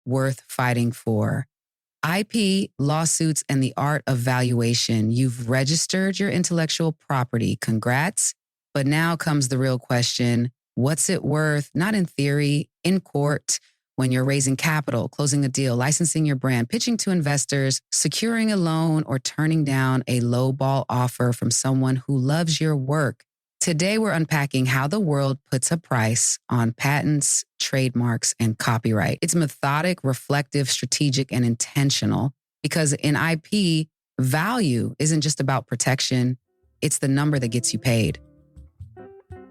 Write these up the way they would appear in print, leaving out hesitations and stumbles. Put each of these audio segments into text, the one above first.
worth fighting for. IP, lawsuits, and the art of valuation. You've registered your intellectual property. Congrats. But now comes the real question. What's it worth? Not in theory, in court, when you're raising capital, closing a deal, licensing your brand, pitching to investors, securing a loan, or turning down a lowball offer from someone who loves your work. Today, we're unpacking how the world puts a price on patents, trademarks, and copyright. It's methodic, reflective, strategic, and intentional because in IP, value isn't just about protection. It's the number that gets you paid.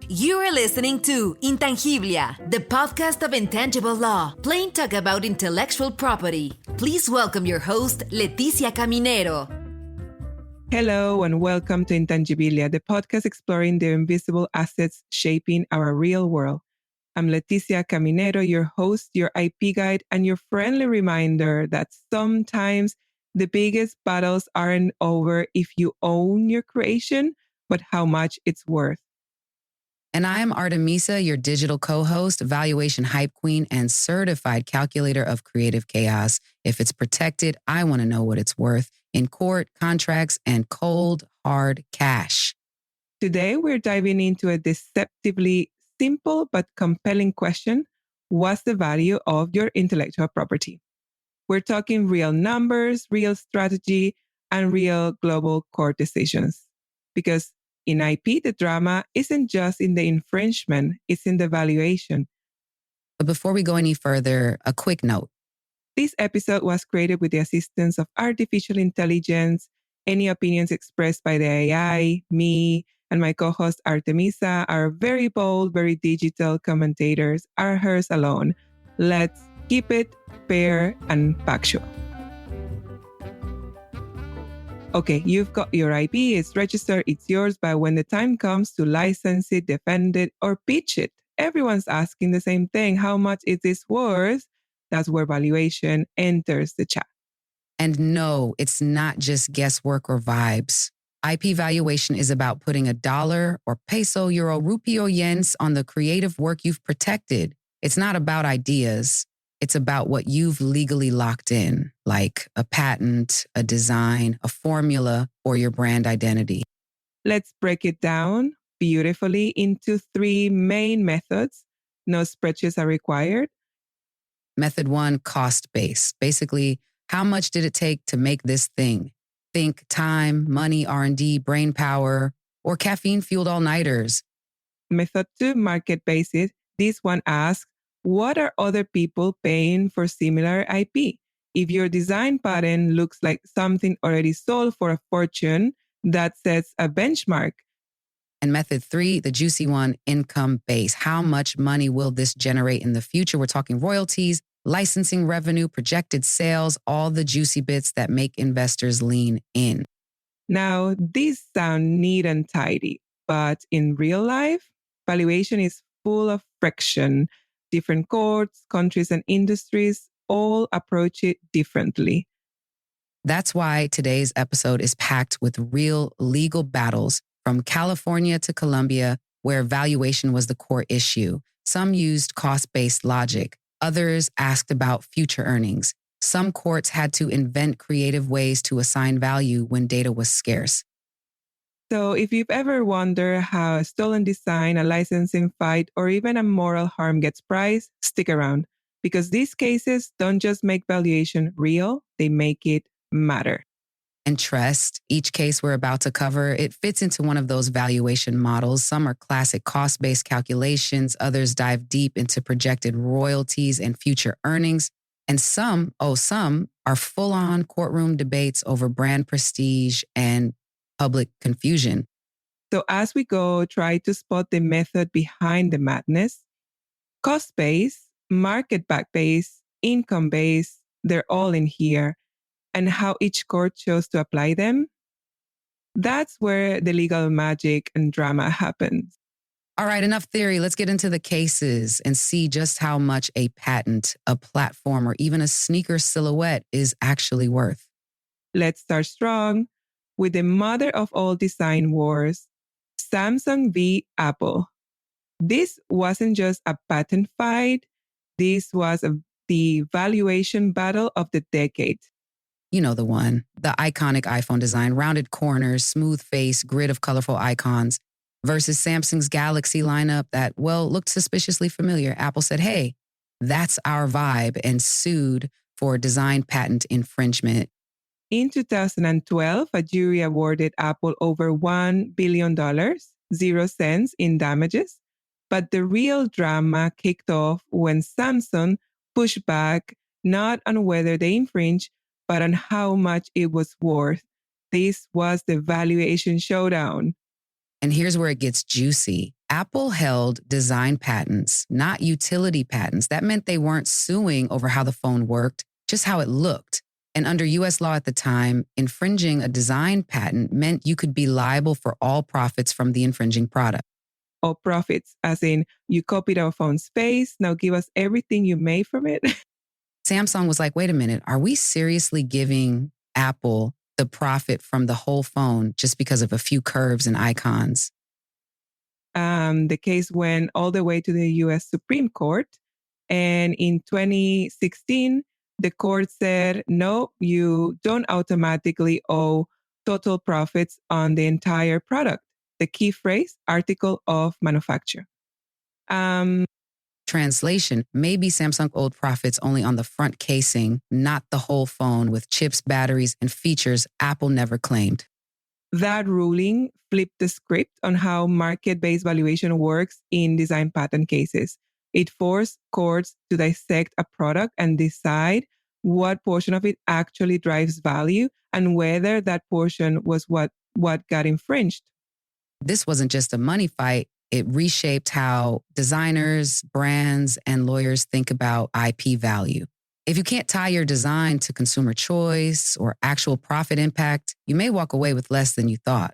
You are listening to Intangiblia, the podcast of intangible law, plain talk about intellectual property. Please welcome your host, Leticia Caminero. Hello and welcome to Intangibilia, the podcast exploring the invisible assets shaping our real world. I'm Leticia Caminero, your host, your IP guide, and your friendly reminder that sometimes the biggest battles aren't over if you own your creation, but how much it's worth. And I am Artemisa, your digital co-host, valuation hype queen, and certified calculator of creative chaos. If it's protected, I want to know what it's worth in court, contracts, and cold, hard cash. Today, we're diving into a deceptively simple but compelling question. What's the value of your intellectual property? We're talking real numbers, real strategy, and real global court decisions. Because in IP, the drama isn't just in the infringement, it's in the valuation. But before we go any further, a quick note. This episode was created with the assistance of artificial intelligence. Any opinions expressed by the AI, me, and my co-host Artemisa are very bold, very digital commentators, are hers alone. Let's keep it fair and factual. Okay, you've got your IP, it's registered, it's yours, but when the time comes to license it, defend it, or pitch it, everyone's asking the same thing. How much is this worth? That's where valuation enters the chat. And no, it's not just guesswork or vibes. IP valuation is about putting a dollar or peso, euro, rupee, or yens on the creative work you've protected. It's not about ideas. It's about what you've legally locked in, like a patent, a design, a formula, or your brand identity. Let's break it down beautifully into three main methods. No spreadsheets are required. Method 1, cost base. Basically, how much did it take to make this thing? Think time, money, R&D, brain power, or caffeine-fueled all-nighters. Method 2, market basis. This one asks, what are other people paying for similar IP? If your design patent looks like something already sold for a fortune, that sets a benchmark. And method 3, the juicy one, income base. How much money will this generate in the future? We're talking royalties, licensing revenue, projected sales, all the juicy bits that make investors lean in. Now, these sound neat and tidy, but in real life, valuation is full of friction. Different courts, countries, and industries all approach it differently. That's why today's episode is packed with real legal battles from California to Colombia, where valuation was the core issue. Some used cost-based logic. Others asked about future earnings. Some courts had to invent creative ways to assign value when data was scarce. So if you've ever wondered how a stolen design, a licensing fight, or even a moral harm gets priced, stick around. Because these cases don't just make valuation real, they make it matter. And trust, each case we're about to cover, it fits into one of those valuation models. Some are classic cost-based calculations. Others dive deep into projected royalties and future earnings. And some are full-on courtroom debates over brand prestige and public confusion. So as we go, try to spot the method behind the madness. Cost-based, market-back-based, income-based, they're all in here. And how each court chose to apply them. That's where the legal magic and drama happens. All right, enough theory. Let's get into the cases and see just how much a patent, a platform, or even a sneaker silhouette is actually worth. Let's start strong with the mother of all design wars, Samsung v. Apple. This wasn't just a patent fight. This was a the valuation battle of the decade. You know the one, the iconic iPhone design, rounded corners, smooth face, grid of colorful icons, versus Samsung's Galaxy lineup that, well, looked suspiciously familiar. Apple said, hey, that's our vibe, and sued for design patent infringement. In 2012, a jury awarded Apple over $1 billion, 0 cents in damages. But the real drama kicked off when Samsung pushed back not on whether they infringed, but on how much it was worth. This was the valuation showdown. And here's where it gets juicy. Apple held design patents, not utility patents. That meant they weren't suing over how the phone worked, just how it looked. And under US law at the time, infringing a design patent meant you could be liable for all profits from the infringing product. Or profits, as in you copied our phone's face, now give us everything you made from it. Samsung was like, wait a minute, are we seriously giving Apple the profit from the whole phone just because of a few curves and icons? The case went all the way to the US Supreme Court. And in 2016, the court said, no, you don't automatically owe total profits on the entire product. The key phrase, article of manufacture. Translation, maybe Samsung owed profits only on the front casing, not the whole phone with chips, batteries, and features Apple never claimed. That ruling flipped the script on how market-based valuation works in design patent cases. It forced courts to dissect a product and decide what portion of it actually drives value and whether that portion was what got infringed. This wasn't just a money fight. It reshaped how designers, brands, and lawyers think about IP value. If you can't tie your design to consumer choice or actual profit impact, you may walk away with less than you thought.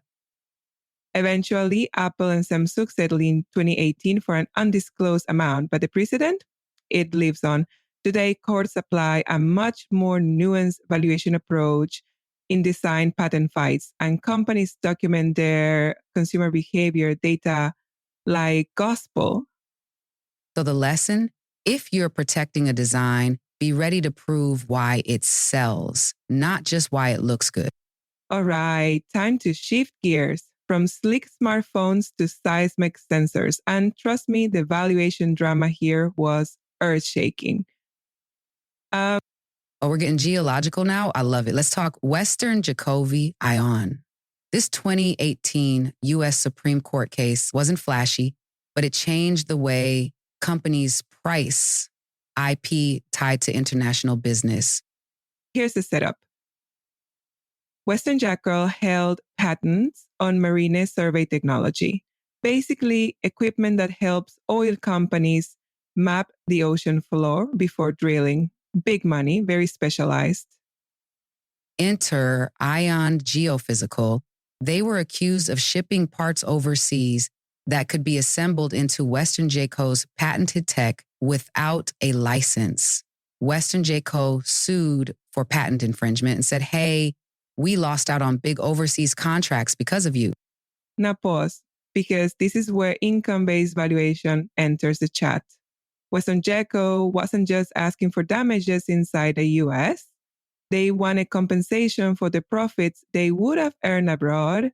Eventually, Apple and Samsung settled in 2018 for an undisclosed amount, but the precedent, it lives on. Today, courts apply a much more nuanced valuation approach in design patent fights, and companies document their consumer behavior data like gospel. So the lesson, if you're protecting a design, be ready to prove why it sells, not just why it looks good. All right, time to shift gears from sleek smartphones to seismic sensors. And trust me, the valuation drama here was earth-shaking. We're getting geological now. I love it. Let's talk Western Jacoby Ion. This 2018 U.S. Supreme Court case wasn't flashy, but it changed the way companies price IP tied to international business. Here's the setup. Western Jackal held patents on marine survey technology, basically equipment that helps oil companies map the ocean floor before drilling. Big money, very specialized. Enter Ion Geophysical. They were accused of shipping parts overseas that could be assembled into Western Jayco's patented tech without a license. Western Jayco sued for patent infringement and said, hey, we lost out on big overseas contracts because of you. Now pause, because this is where income-based valuation enters the chat. Western Jayco wasn't just asking for damages inside the US. They wanted compensation for the profits they would have earned abroad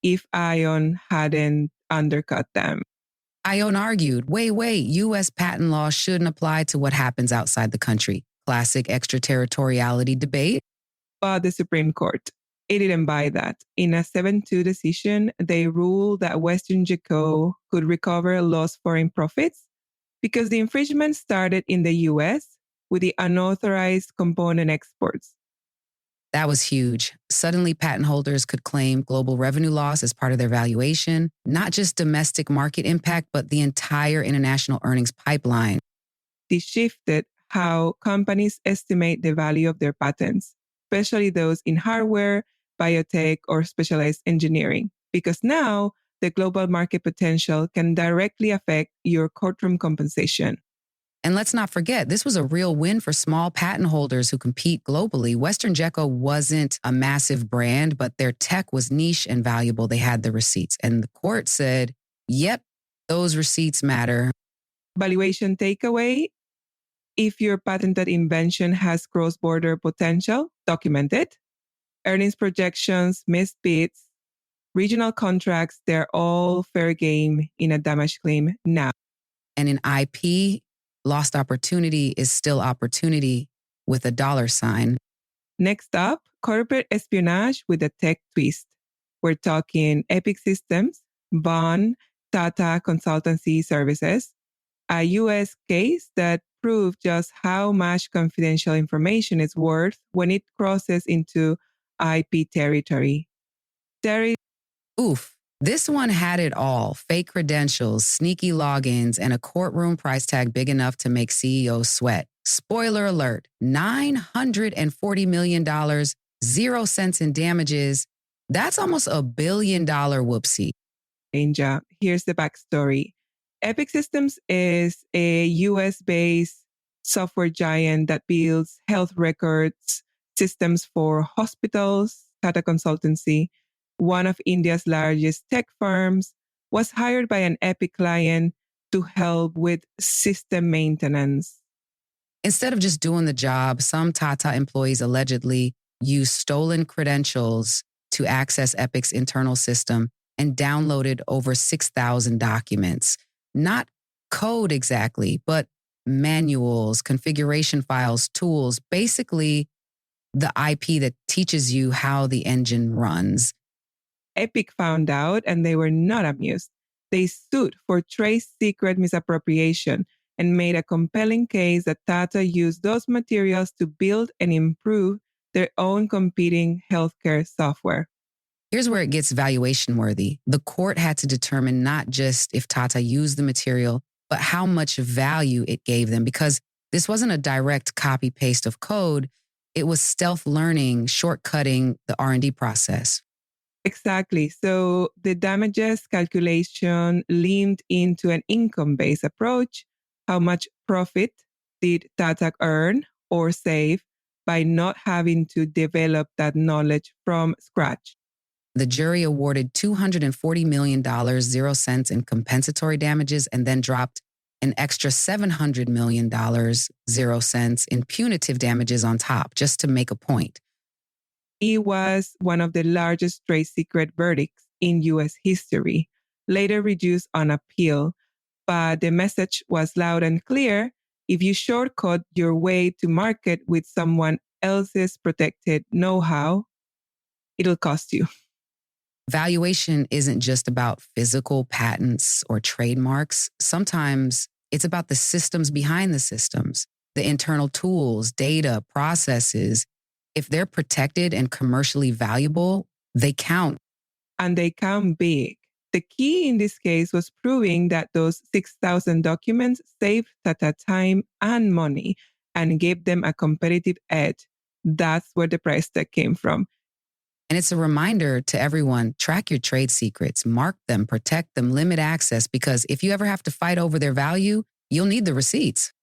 if Ion hadn't undercut them. Ion argued, wait, U.S. patent law shouldn't apply to what happens outside the country. Classic extraterritoriality debate. But the Supreme Court, it didn't buy that. In a 7-2 decision, they ruled that Western Jayco could recover lost foreign profits because the infringement started in the U.S. with the unauthorized component exports. That was huge. Suddenly, patent holders could claim global revenue loss as part of their valuation, not just domestic market impact, but the entire international earnings pipeline. This shifted how companies estimate the value of their patents, especially those in hardware, biotech, or specialized engineering, because now the global market potential can directly affect your courtroom compensation. And let's not forget, this was a real win for small patent holders who compete globally. Western Jayco wasn't a massive brand, but their tech was niche and valuable. They had the receipts. And the court said, yep, those receipts matter. Valuation takeaway, If your patented invention has cross-border potential, document it. Earnings projections, missed bids, regional contracts, they're all fair game in a damage claim now. And in IP, lost opportunity is still opportunity with a dollar sign. Next up, corporate espionage with a tech twist. We're talking Epic Systems, Bond, Tata Consultancy Services, a US case that proved just how much confidential information is worth when it crosses into IP territory. Oof. This one had it all: fake credentials, sneaky logins, and a courtroom price tag big enough to make CEOs sweat. Spoiler alert, $940 million, 0 cents in damages. That's almost $1 billion whoopsie. Ninja. Here's the backstory. Epic Systems is a US-based software giant that builds health records systems for hospitals. Tata Consultancy, one of India's largest tech firms, was hired by an Epic client to help with system maintenance. Instead of just doing the job, some Tata employees allegedly used stolen credentials to access Epic's internal system and downloaded over 6,000 documents. Not code exactly, but manuals, configuration files, tools, basically the IP that teaches you how the engine runs. Epic found out and they were not amused. They sued for trade secret misappropriation and made a compelling case that Tata used those materials to build and improve their own competing healthcare software. Here's where it gets valuation worthy. The court had to determine not just if Tata used the material, but how much value it gave them, because this wasn't a direct copy paste of code. It was stealth learning, shortcutting the R&D process. Exactly. So the damages calculation leaned into an income-based approach. How much profit did Tata earn or save by not having to develop that knowledge from scratch? The jury awarded $240 million, 0 cents in compensatory damages, and then dropped an extra $700 million, 0 cents in punitive damages on top, just to make a point. It was one of the largest trade secret verdicts in US history, later reduced on appeal. But the message was loud and clear. If you shortcut your way to market with someone else's protected know-how, it'll cost you. Valuation isn't just about physical patents or trademarks. Sometimes it's about the systems behind the systems, the internal tools, data, processes. If they're protected and commercially valuable, they count. And they count big. The key in this case was proving that those 6,000 documents saved Tata time and money and gave them a competitive edge. That's where the price tag came from. And it's a reminder to everyone: track your trade secrets, mark them, protect them, limit access, because if you ever have to fight over their value, you'll need the receipts.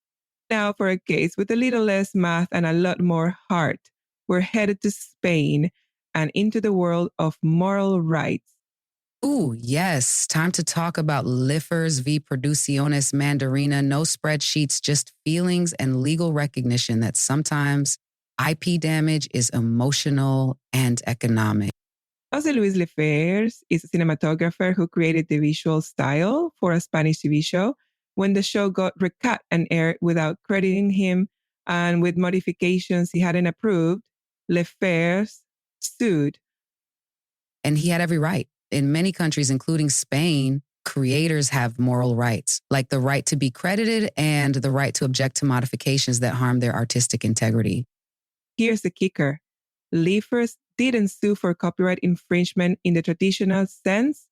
Now for a case with a little less math and a lot more heart. We're headed to Spain and into the world of moral rights. Ooh, yes. Time to talk about Liffers v. Producciones Mandarina. No spreadsheets, just feelings and legal recognition that sometimes IP damage is emotional and economic. José Luis Liffers is a cinematographer who created the visual style for a Spanish TV show. When the show got recut and aired without crediting him and with modifications he hadn't approved, Liffers sued. And he had every right. In many countries, including Spain, creators have moral rights, like the right to be credited and the right to object to modifications that harm their artistic integrity. Here's the kicker. Liffers didn't sue for copyright infringement in the traditional sense.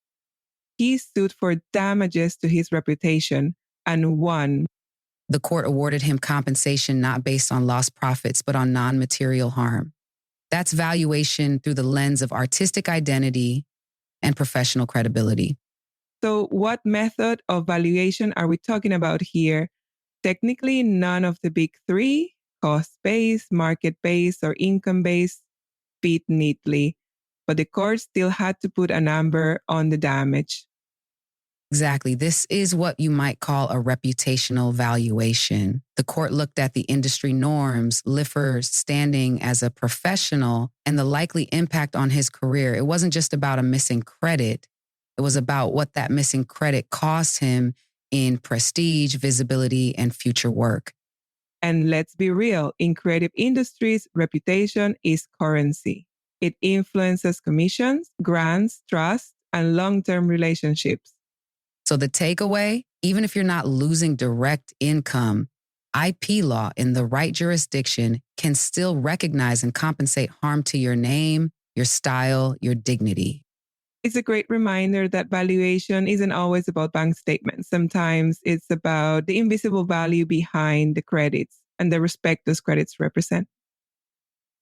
He sued for damages to his reputation and won. The court awarded him compensation not based on lost profits, but on non-material harm. That's valuation through the lens of artistic identity and professional credibility. So what method of valuation are we talking about here? Technically, none of the big three, cost-based, market-based, or income-based, fit neatly, but the court still had to put a number on the damage. Exactly. This is what you might call a reputational valuation. The court looked at the industry norms, Liffers' standing as a professional, and the likely impact on his career. It wasn't just about a missing credit. It was about what that missing credit cost him in prestige, visibility, and future work. And let's be real, in creative industries, reputation is currency. It influences commissions, grants, trust, and long-term relationships. So the takeaway, even if you're not losing direct income, IP law in the right jurisdiction can still recognize and compensate harm to your name, your style, your dignity. It's a great reminder that valuation isn't always about bank statements. Sometimes it's about the invisible value behind the credits and the respect those credits represent.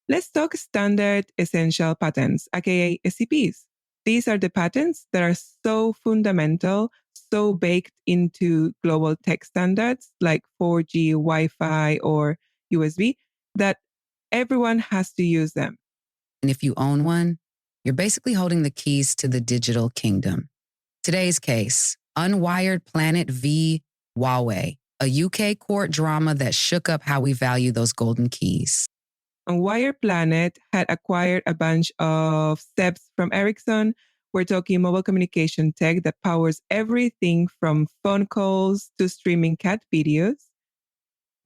Let's talk standard essential patents, aka SEPs. These are the patents that are so fundamental, so baked into global tech standards like 4G, Wi-Fi, or USB that everyone has to use them. And if you own one, you're basically holding the keys to the digital kingdom. Today's case, Unwired Planet v. Huawei, a UK court drama that shook up how we value those golden keys. Unwired Planet had acquired a bunch of steps from Ericsson. We're talking mobile communication tech that powers everything from phone calls to streaming cat videos.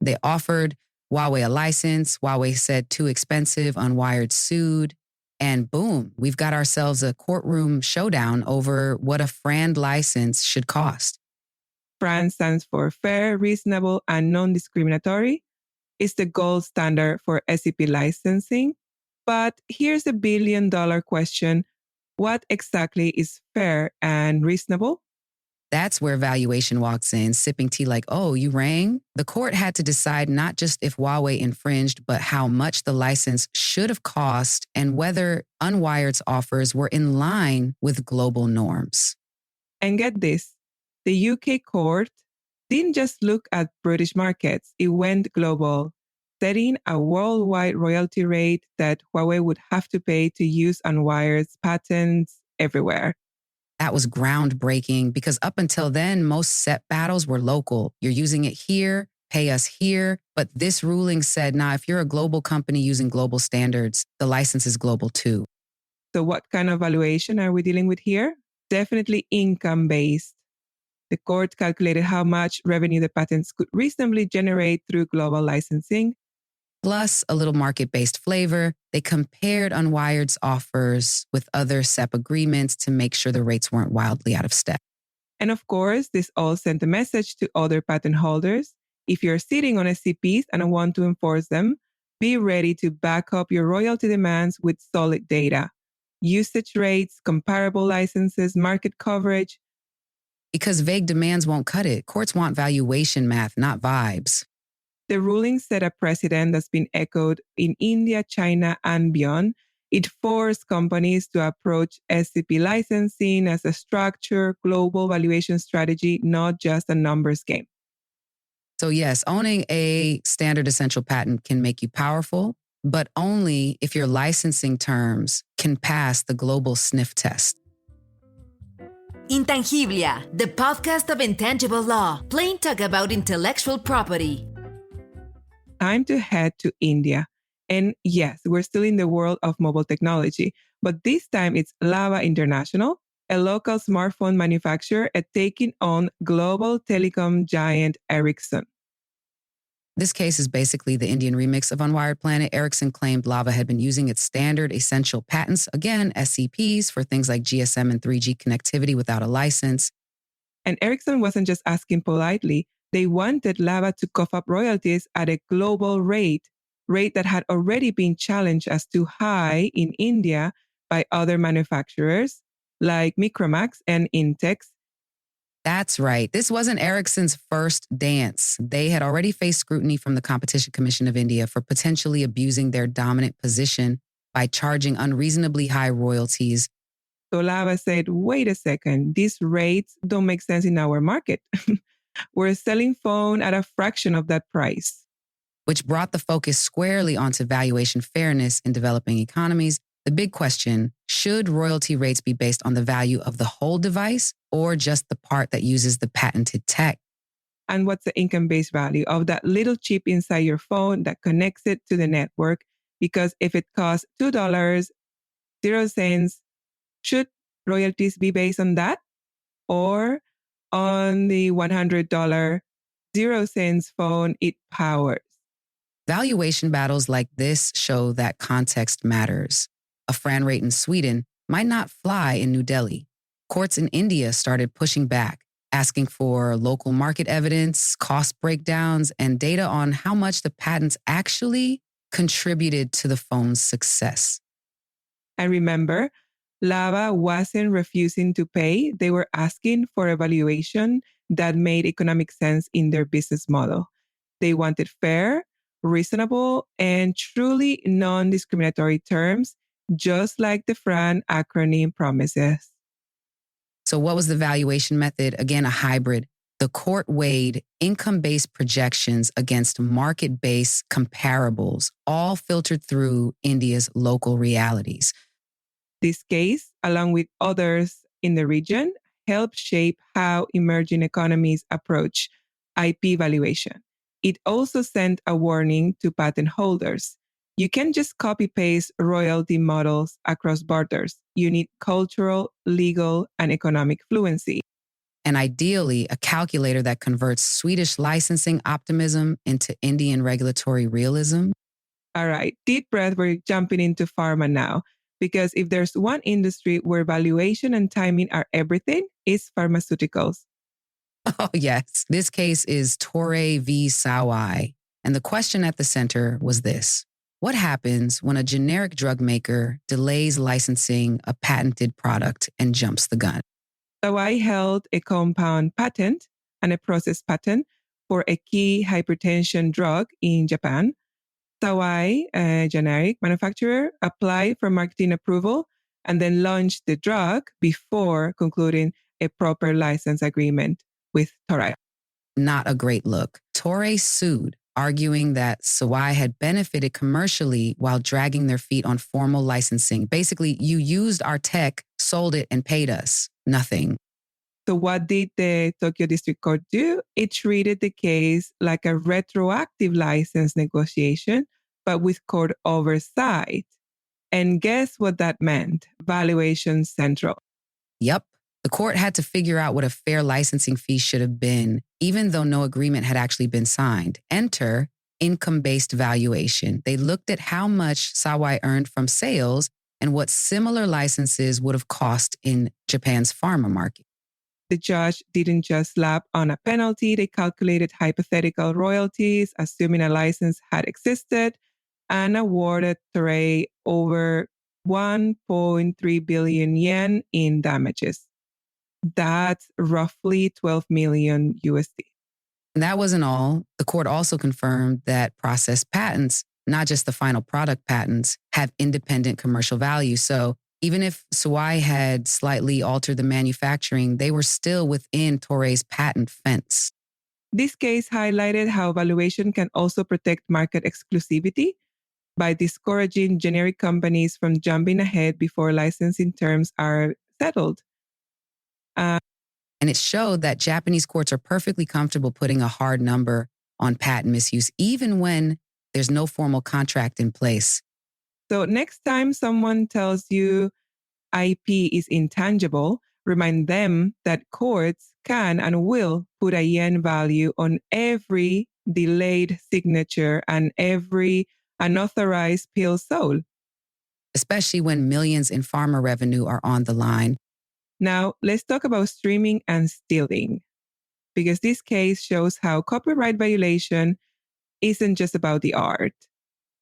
They offered Huawei a license. Huawei said too expensive. Unwired sued. And boom, we've got ourselves a courtroom showdown over what a FRAND license should cost. FRAND stands for fair, reasonable, and non-discriminatory. It's the gold standard for SEP licensing. But here's a billion-dollar question. What exactly is fair and reasonable? That's where valuation walks in, sipping tea like, oh, you rang? The court had to decide not just if Huawei infringed, but how much the license should have cost and whether Unwired's offers were in line with global norms. And get this, the UK court didn't just look at British markets, it went global, setting a worldwide royalty rate that Huawei would have to pay to use Unwired's patents everywhere. That was groundbreaking because up until then, most SEP battles were local. You're using it here, pay us here. But this ruling said, nah, if you're a global company using global standards, the license is global too. So what kind of valuation are we dealing with here? Definitely income-based. The court calculated how much revenue the patents could reasonably generate through global licensing. Plus a little market-based flavor. They compared Unwired's offers with other SEP agreements to make sure the rates weren't wildly out of step. And of course, this all sent a message to other patent holders. If you're sitting on SCPs and want to enforce them, be ready to back up your royalty demands with solid data. Usage rates, comparable licenses, market coverage. Because vague demands won't cut it. Courts want valuation math, not vibes. The ruling set a precedent that's been echoed in India, China, and beyond. It forced companies to approach SCP licensing as a structured global valuation strategy, not just a numbers game. So yes, owning a standard essential patent can make you powerful, but only if your licensing terms can pass the global sniff test. Intangiblia, the podcast of intangible law, plain talk about intellectual property. Time to head to India. And yes, we're still in the world of mobile technology, but this time it's Lava International, a local smartphone manufacturer, taking on global telecom giant Ericsson. This case is basically the Indian remix of Unwired Planet. Ericsson claimed Lava had been using its standard essential patents, again, SEPs, for things like GSM and 3G connectivity without a license. And Ericsson wasn't just asking politely. They wanted Lava to cough up royalties at a global rate that had already been challenged as too high in India by other manufacturers like Micromax and Intex. That's right. This wasn't Ericsson's first dance. They had already faced scrutiny from the Competition Commission of India for potentially abusing their dominant position by charging unreasonably high royalties. So Lava said, wait a second, these rates don't make sense in our market. We're selling phone at a fraction of that price. Which brought the focus squarely onto valuation fairness in developing economies. The big question, should royalty rates be based on the value of the whole device or just the part that uses the patented tech? And what's the income-based value of that little chip inside your phone that connects it to the network? Because if it costs $2.00, should royalties be based on that or on the $100 0 cents phone it powers? Valuation battles like this show that context matters. A FRAN rate in Sweden might not fly in New Delhi. Courts in India started pushing back, asking for local market evidence, cost breakdowns, and data on how much the patents actually contributed to the phone's success. And remember, Lava wasn't refusing to pay. They were asking for a valuation that made economic sense in their business model. They wanted fair, reasonable, and truly non-discriminatory terms, just like the FRAN acronym promises. So what was the valuation method? Again, a hybrid. The court weighed income-based projections against market-based comparables, all filtered through India's local realities. This case, along with others in the region, helped shape how emerging economies approach IP valuation. It also sent a warning to patent holders. You can't just copy-paste royalty models across borders. You need cultural, legal, and economic fluency. And ideally, a calculator that converts Swedish licensing optimism into Indian regulatory realism. All right, deep breath. We're jumping into pharma now. Because if there's one industry where valuation and timing are everything, it's pharmaceuticals. Oh, yes. This case is Toray v. Sawai. And the question at the center was this: what happens when a generic drug maker delays licensing a patented product and jumps the gun? Sawai held a compound patent and a process patent for a key hypertension drug in Japan. Sawai, a generic manufacturer, applied for marketing approval and then launched the drug before concluding a proper license agreement with Toray. Not a great look. Toray sued, arguing that Sawai had benefited commercially while dragging their feet on formal licensing. Basically, you used our tech, sold it, and paid us nothing. So what did the Tokyo District Court do? It treated the case like a retroactive license negotiation, but with court oversight. And guess what that meant? Valuation central. Yep. The court had to figure out what a fair licensing fee should have been, even though no agreement had actually been signed. Enter income-based valuation. They looked at how much Sawai earned from sales and what similar licenses would have cost in Japan's pharma market. The judge didn't just slap on a penalty. They calculated hypothetical royalties, assuming a license had existed, and awarded Toray over 1.3 billion yen in damages. That's roughly 12 million USD. And that wasn't all. The court also confirmed that process patents, not just the final product patents, have independent commercial value. So even if Sawai had slightly altered the manufacturing, they were still within Toray's patent fence. This case highlighted how valuation can also protect market exclusivity by discouraging generic companies from jumping ahead before licensing terms are settled. And it showed that Japanese courts are perfectly comfortable putting a hard number on patent misuse, even when there's no formal contract in place. So next time someone tells you IP is intangible, remind them that courts can and will put a yen value on every delayed signature and every unauthorized pill sold. Especially when millions in pharma revenue are on the line. Now, let's talk about streaming and stealing, because this case shows how copyright violation isn't just about the art.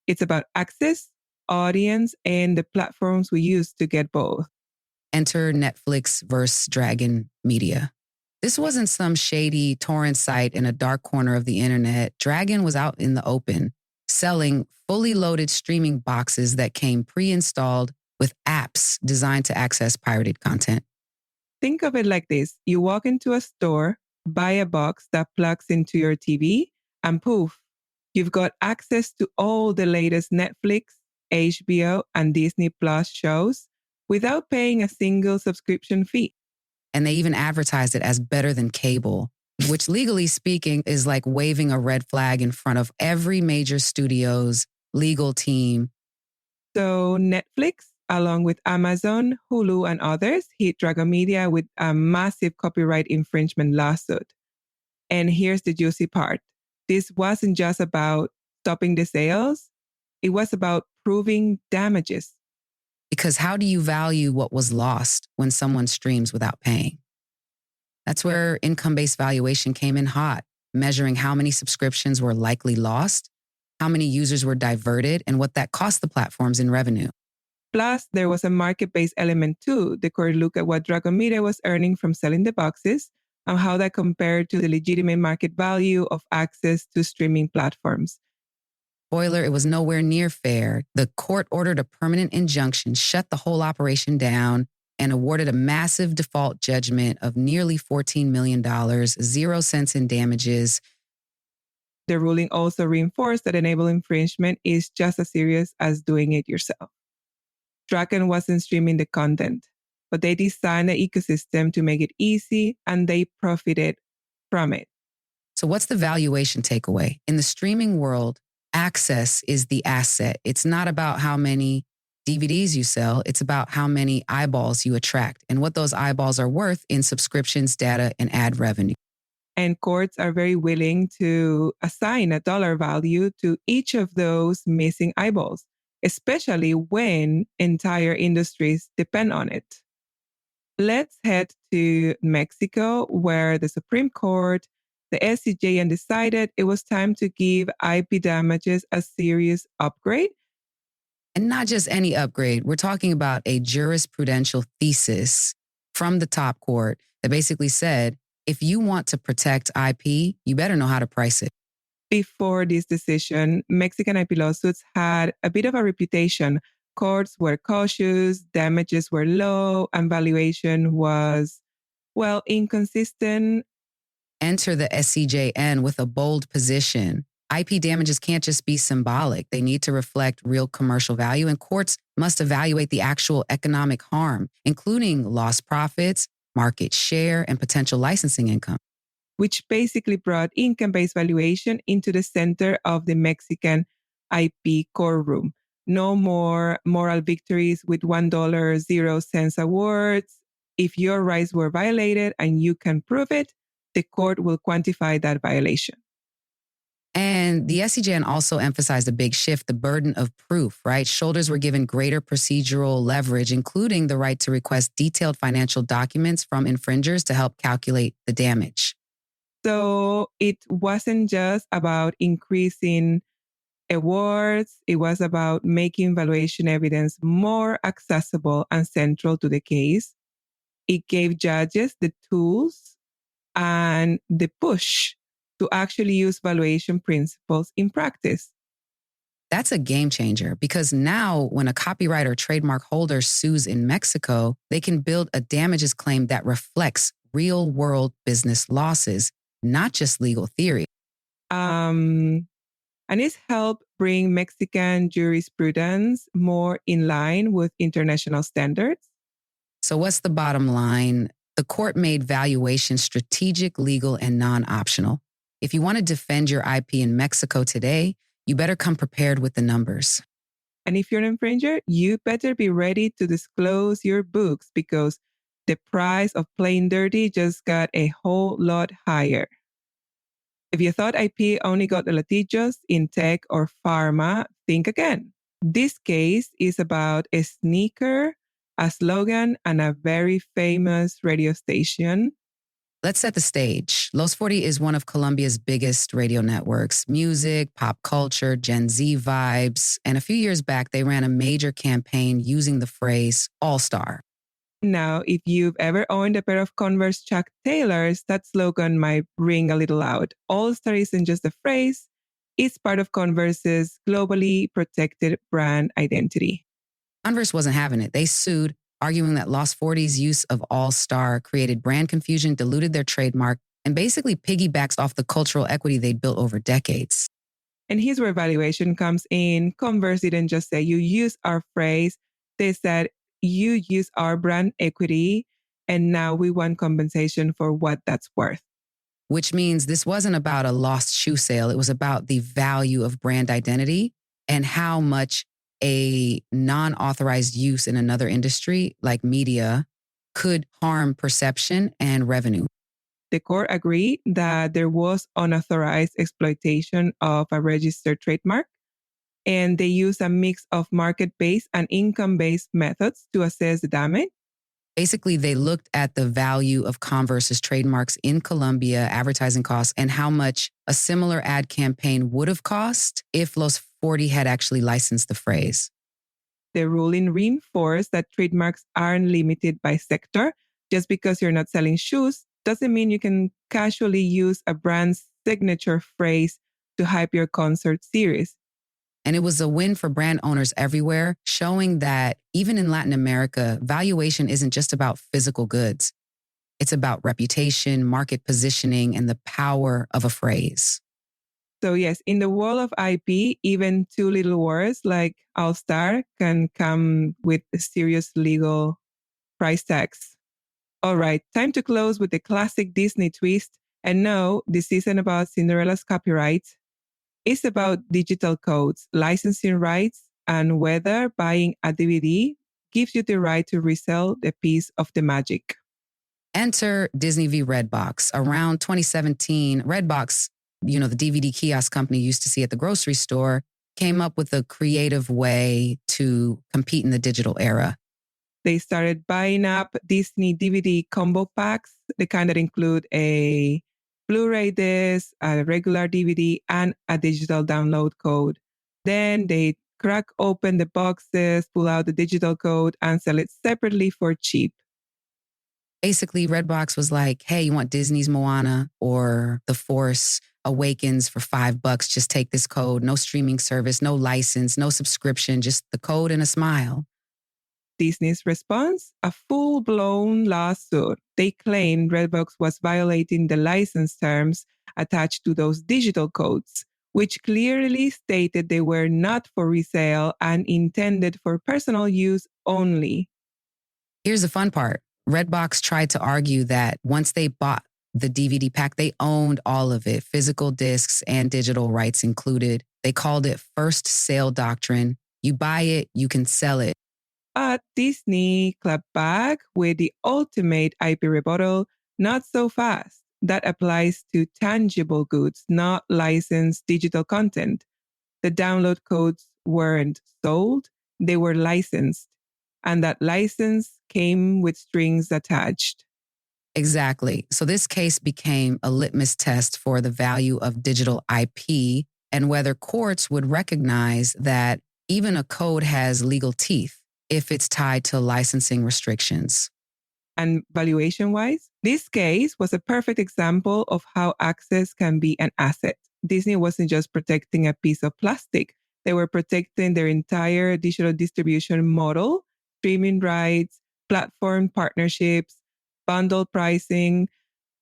It's about access, audience, and the platforms we use to get both. Enter Netflix versus Dragon Media. This wasn't some shady torrent site in a dark corner of the internet. Dragon was out in the open, selling fully loaded streaming boxes that came pre-installed with apps designed to access pirated content. Think of it like this. You walk into a store, buy a box that plugs into your TV, and poof, you've got access to all the latest Netflix, HBO, and Disney Plus shows without paying a single subscription fee. And they even advertised it as better than cable, which legally speaking is like waving a red flag in front of every major studio's legal team. So Netflix, along with Amazon, Hulu, and others, hit Dragon Media with a massive copyright infringement lawsuit. And here's the juicy part. This wasn't just about stopping the sales. It was about proving damages. Because how do you value what was lost when someone streams without paying? That's where income-based valuation came in hot, measuring how many subscriptions were likely lost, how many users were diverted, and what that cost the platforms in revenue. Plus, there was a market-based element too. The court looked at what Dragon Media was earning from selling the boxes and how that compared to the legitimate market value of access to streaming platforms. Spoiler, it was nowhere near fair. The court ordered a permanent injunction, shut the whole operation down, and awarded a massive default judgment of nearly $14 million, 0 cents in damages. The ruling also reinforced that enabling infringement is just as serious as doing it yourself. Dragon wasn't streaming the content, but they designed the ecosystem to make it easy, and they profited from it. So what's the valuation takeaway? In the streaming world, access is the asset. It's not about how many DVDs you sell. It's about how many eyeballs you attract and what those eyeballs are worth in subscriptions, data, and ad revenue. And courts are very willing to assign a dollar value to each of those missing eyeballs, especially when entire industries depend on it. Let's head to Mexico, where the Supreme Court, the SCJN, decided it was time to give IP damages a serious upgrade. And not just any upgrade. We're talking about a jurisprudential thesis from the top court that basically said, if you want to protect IP, you better know how to price it. Before this decision, Mexican IP lawsuits had a bit of a reputation. Courts were cautious, damages were low, and valuation was, well, inconsistent. Enter the SCJN with a bold position. IP damages can't just be symbolic. They need to reflect real commercial value, and courts must evaluate the actual economic harm, including lost profits, market share, and potential licensing income. Which basically brought income-based valuation into the center of the Mexican IP courtroom. No more moral victories with $1, 0 cents awards. If your rights were violated and you can prove it, the court will quantify that violation. And the SCJN also emphasized a big shift, the burden of proof, right? Shoulders were given greater procedural leverage, including the right to request detailed financial documents from infringers to help calculate the damage. So it wasn't just about increasing awards. It was about making valuation evidence more accessible and central to the case. It gave judges the tools and the push to actually use valuation principles in practice. That's a game changer because now when a copyright or trademark holder sues in Mexico, they can build a damages claim that reflects real world business losses, not just legal theory. And it's helped bring Mexican jurisprudence more in line with international standards. So what's the bottom line? The court made valuation strategic, legal, and non-optional. If you want to defend your IP in Mexico today, you better come prepared with the numbers. And if you're an infringer, you better be ready to disclose your books because the price of playing dirty just got a whole lot higher. If you thought IP only got the litigios in tech or pharma, think again. This case is about a sneaker, a slogan, and a very famous radio station. Let's set the stage. Los 40 is one of Colombia's biggest radio networks, music, pop culture, Gen Z vibes. And a few years back, they ran a major campaign using the phrase all-star. Now, if you've ever owned a pair of Converse Chuck Taylors, that slogan might ring a little loud. All-star isn't just a phrase. It's part of Converse's globally protected brand identity. Converse wasn't having it. They sued, arguing that Los 40's use of all-star created brand confusion, diluted their trademark, and basically piggybacks off the cultural equity they'd built over decades. And here's where valuation comes in. Converse didn't just say, you use our phrase. They said, you use our brand equity, and now we want compensation for what that's worth. Which means this wasn't about a lost shoe sale. It was about the value of brand identity and how much a non-authorized use in another industry like media could harm perception and revenue. The court agreed that there was unauthorized exploitation of a registered trademark, and they used a mix of market-based and income-based methods to assess the damage. Basically, they looked at the value of Converse's trademarks in Colombia, advertising costs, and how much a similar ad campaign would have cost if Los 40 had actually licensed the phrase. The ruling reinforced that trademarks aren't limited by sector. Just because you're not selling shoes doesn't mean you can casually use a brand's signature phrase to hype your concert series. And it was a win for brand owners everywhere, showing that even in Latin America, valuation isn't just about physical goods. It's about reputation, market positioning, and the power of a phrase. So yes, in the world of IP, even two little words like All-Star can come with serious legal price tags. All right, time to close with the classic Disney twist. And no, this isn't about Cinderella's copyright. It's about digital codes, licensing rights, and whether buying a DVD gives you the right to resell the piece of the magic. Enter Disney v. Redbox. Around 2017, Redbox, the DVD kiosk company you used to see at the grocery store, came up with a creative way to compete in the digital era. They started buying up Disney DVD combo packs, the kind that include a Blu-ray disc, a regular DVD, and a digital download code. Then they crack open the boxes, pull out the digital code, and sell it separately for cheap. Basically, Redbox was like, hey, you want Disney's Moana or The Force Awakens for $5? Just take this code. No streaming service, no license, no subscription, just the code and a smile. Disney's response? A full-blown lawsuit. They claimed Redbox was violating the license terms attached to those digital codes, which clearly stated they were not for resale and intended for personal use only. Here's the fun part. Redbox tried to argue that once they bought the DVD pack, they owned all of it, physical discs and digital rights included. They called it first sale doctrine. You buy it, you can sell it. But Disney clapped back with the ultimate IP rebuttal, not so fast. That applies to tangible goods, not licensed digital content. The download codes weren't sold, they were licensed. And that license came with strings attached. Exactly. So this case became a litmus test for the value of digital IP and whether courts would recognize that even a code has legal teeth if it's tied to licensing restrictions. And valuation-wise, this case was a perfect example of how access can be an asset. Disney wasn't just protecting a piece of plastic. They were protecting their entire digital distribution model, streaming rights, platform partnerships, bundle pricing,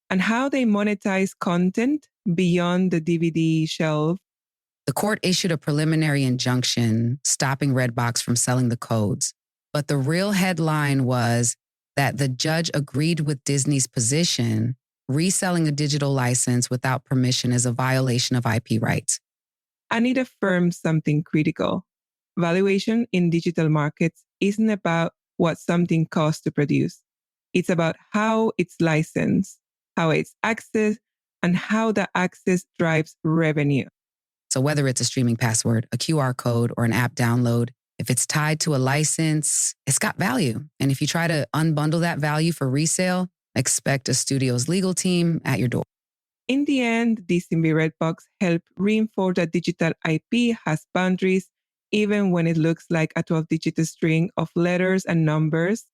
and how they monetize content beyond the DVD shelf. The court issued a preliminary injunction stopping Redbox from selling the codes. But the real headline was that the judge agreed with Disney's position, reselling a digital license without permission is a violation of IP rights. And it affirms something critical. Valuation in digital markets isn't about what something costs to produce. It's about how it's licensed, how it's accessed, and how the access drives revenue. So whether it's a streaming password, a QR code, or an app download, if it's tied to a license, it's got value. And if you try to unbundle that value for resale, expect a studio's legal team at your door. In the end, Disney v. Redbox helped reinforce that digital IP has boundaries, even when it looks like a 12-digit string of letters and numbers.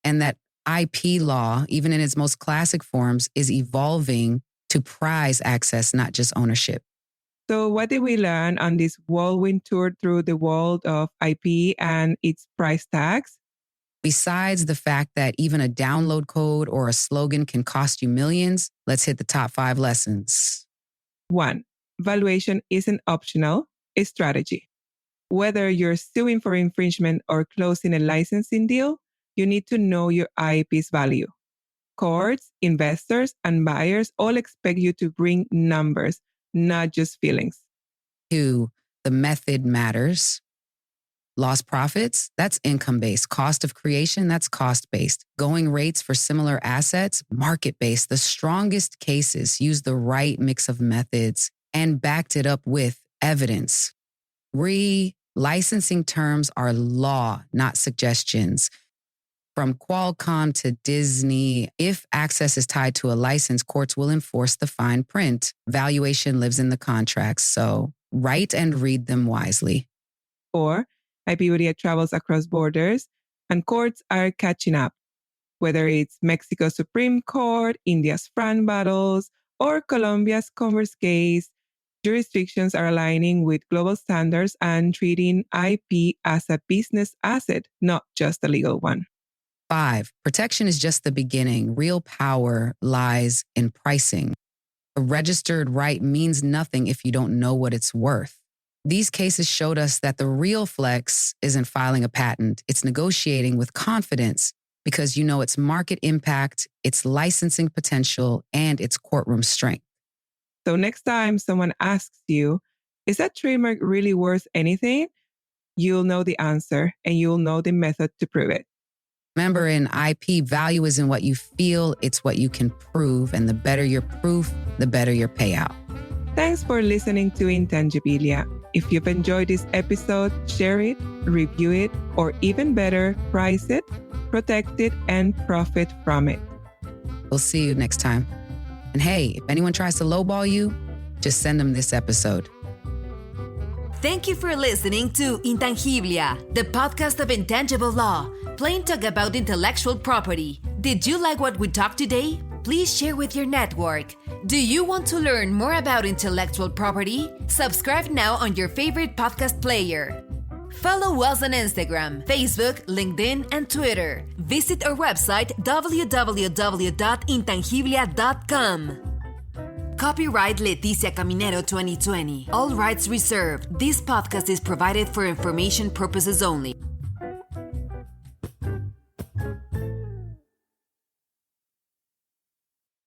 And that IP law, even in its most classic forms, is evolving to prize access, not just ownership. So what did we learn on this whirlwind tour through the world of IP and its price tags? Besides the fact that even a download code or a slogan can cost you millions, let's hit the top 5 lessons. 1. valuation isn't optional, it's strategy. Whether you're suing for infringement or closing a licensing deal, you need to know your IP's value. Courts, investors, and buyers all expect you to bring numbers, not just feelings. 2, the method matters. Lost profits, that's income-based. Cost of creation, that's cost-based. Going rates for similar assets, market-based. The strongest cases use the right mix of methods and backed it up with evidence. Licensing terms are law, not suggestions. From Qualcomm to Disney, if access is tied to a license, courts will enforce the fine print. Valuation lives in the contracts, so write and read them wisely. 4, IP travels across borders, and courts are catching up. Whether it's Mexico's Supreme Court, India's FRAN battles, or Colombia's Converse case, jurisdictions are aligning with global standards and treating IP as a business asset, not just a legal one. 5, protection is just the beginning. Real power lies in pricing. A registered right means nothing if you don't know what it's worth. These cases showed us that the real flex isn't filing a patent. It's negotiating with confidence because you know its market impact, its licensing potential, and its courtroom strength. So next time someone asks you, is that trademark really worth anything? You'll know the answer and you'll know the method to prove it. Remember, in IP, value isn't what you feel, it's what you can prove. And the better your proof, the better your payout. Thanks for listening to Intangibilia. If you've enjoyed this episode, share it, review it, or even better, price it, protect it, and profit from it. We'll see you next time. And hey, if anyone tries to lowball you, just send them this episode. Thank you for listening to Intangiblia, the podcast of intangible law, plain talk about intellectual property. Did you like what we talked today? Please share with your network. Do you want to learn more about intellectual property? Subscribe now on your favorite podcast player. Follow us on Instagram, Facebook, LinkedIn, and Twitter. Visit our website www.intangiblia.com. Copyright Leticia Caminero 2020. All rights reserved. This podcast is provided for information purposes only.